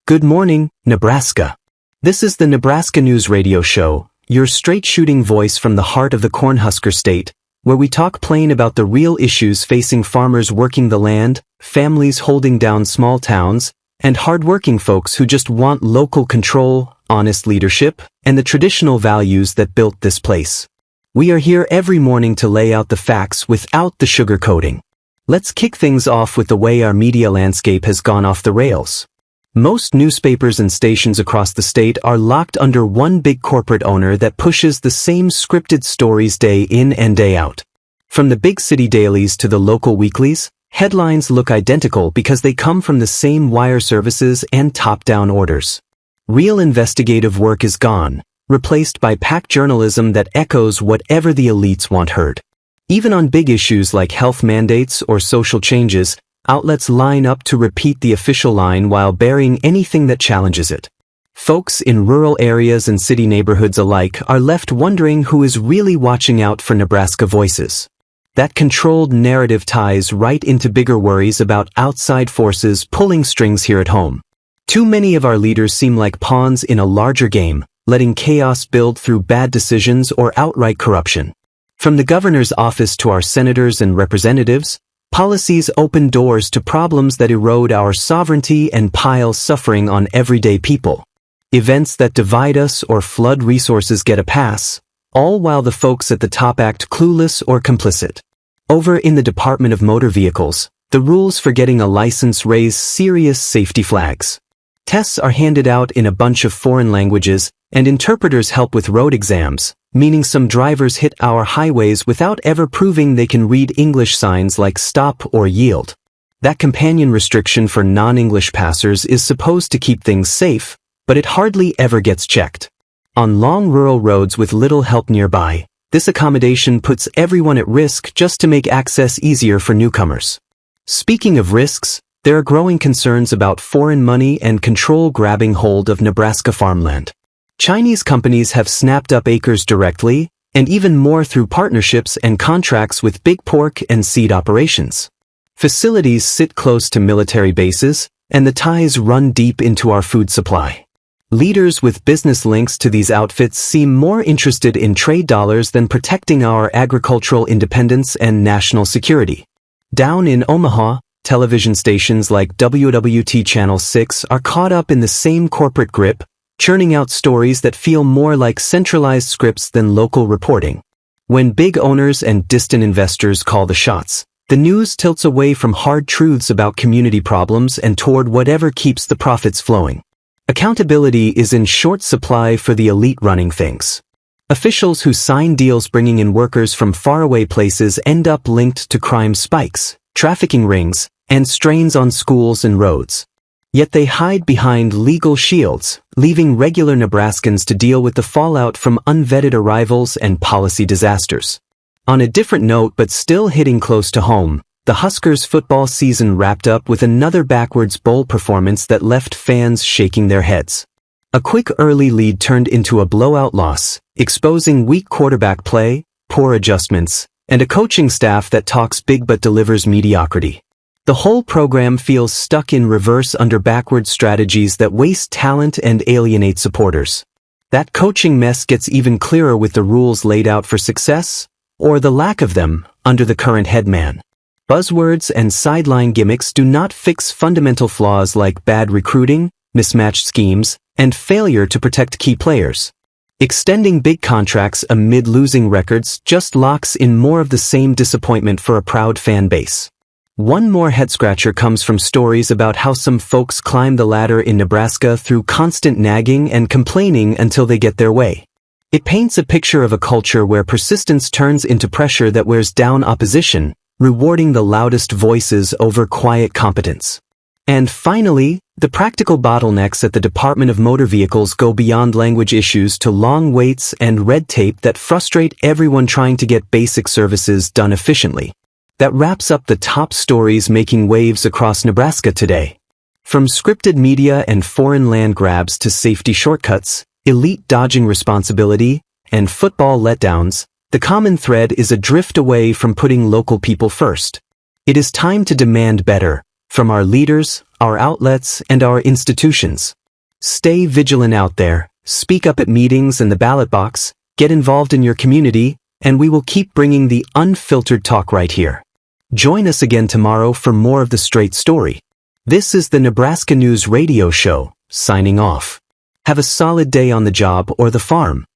Good morning, Nebraska. This is the Nebraska News Radio Show, your straight-shooting voice from the heart of the Cornhusker State, where we talk plain about the real issues facing farmers working the land, families holding down small towns, and hard-working folks who just want local control, honest leadership, and the traditional values that built this place. We are here every morning to lay out the facts without the sugarcoating. Let's kick things off with the way our media landscape has gone off the rails. Most newspapers and stations across the state are locked under one big corporate owner that pushes the same scripted stories day in and day out. From the big city dailies to the local weeklies, headlines look identical because they come from the same wire services and top-down orders. Real investigative work is gone, replaced by packed journalism that echoes whatever the elites want heard. Even on big issues like health mandates or social changes, outlets line up to repeat the official line while burying anything that challenges it. Folks in rural areas and city neighborhoods alike are left wondering who is really watching out for Nebraska voices. That controlled narrative ties right into bigger worries about outside forces pulling strings here at home. Too many of our leaders seem like pawns in a larger game, letting chaos build through bad decisions or outright corruption. From the governor's office to our senators and representatives, policies open doors to problems that erode our sovereignty and pile suffering on everyday people. Events that divide us or flood resources get a pass, all while the folks at the top act clueless or complicit. Over in the Department of Motor Vehicles, the rules for getting a license raise serious safety flags. Tests are handed out in a bunch of foreign languages, and interpreters help with road exams, meaning some drivers hit our highways without ever proving they can read English signs like stop or yield. That companion restriction for non-English passers is supposed to keep things safe, but it hardly ever gets checked. On long rural roads with little help nearby, this accommodation puts everyone at risk just to make access easier for newcomers. Speaking of risks, there are growing concerns about foreign money and control grabbing hold of Nebraska farmland. Chinese companies have snapped up acres directly, and even more through partnerships and contracts with big pork and seed operations. Facilities sit close to military bases, and the ties run deep into our food supply. Leaders with business links to these outfits seem more interested in trade dollars than protecting our agricultural independence and national security. Down in Omaha, television stations like WWT Channel 6 are caught up in the same corporate grip, churning out stories that feel more like centralized scripts than local reporting. When big owners and distant investors call the shots, the news tilts away from hard truths about community problems and toward whatever keeps the profits flowing. Accountability is in short supply for the elite running things. Officials who sign deals bringing in workers from faraway places end up linked to crime spikes, trafficking rings, and strains on schools and roads. Yet they hide behind legal shields, leaving regular Nebraskans to deal with the fallout from unvetted arrivals and policy disasters. On a different note but still hitting close to home, the Huskers football season wrapped up with another backwards bowl performance that left fans shaking their heads. A quick early lead turned into a blowout loss, exposing weak quarterback play, poor adjustments, and a coaching staff that talks big but delivers mediocrity. The whole program feels stuck in reverse under backward strategies that waste talent and alienate supporters. That coaching mess gets even clearer with the rules laid out for success, or the lack of them, under the current headman. Buzzwords and sideline gimmicks do not fix fundamental flaws like bad recruiting, mismatched schemes, and failure to protect key players. Extending big contracts amid losing records just locks in more of the same disappointment for a proud fan base. One more head-scratcher comes from stories about how some folks climb the ladder in Nebraska through constant nagging and complaining until they get their way. It paints a picture of a culture where persistence turns into pressure that wears down opposition, rewarding the loudest voices over quiet competence. And finally, the practical bottlenecks at the Department of Motor Vehicles go beyond language issues to long waits and red tape that frustrate everyone trying to get basic services done efficiently. That wraps up the top stories making waves across Nebraska today. From scripted media and foreign land grabs to safety shortcuts, elite dodging responsibility, and football letdowns, the common thread is a drift away from putting local people first. It is time to demand better, from our leaders, our outlets, and our institutions. Stay vigilant out there, speak up at meetings and the ballot box, get involved in your community, and we will keep bringing the unfiltered talk right here. Join us again tomorrow for more of the straight story. This is the Nebraska News Radio Show, signing off. Have a solid day on the job or the farm.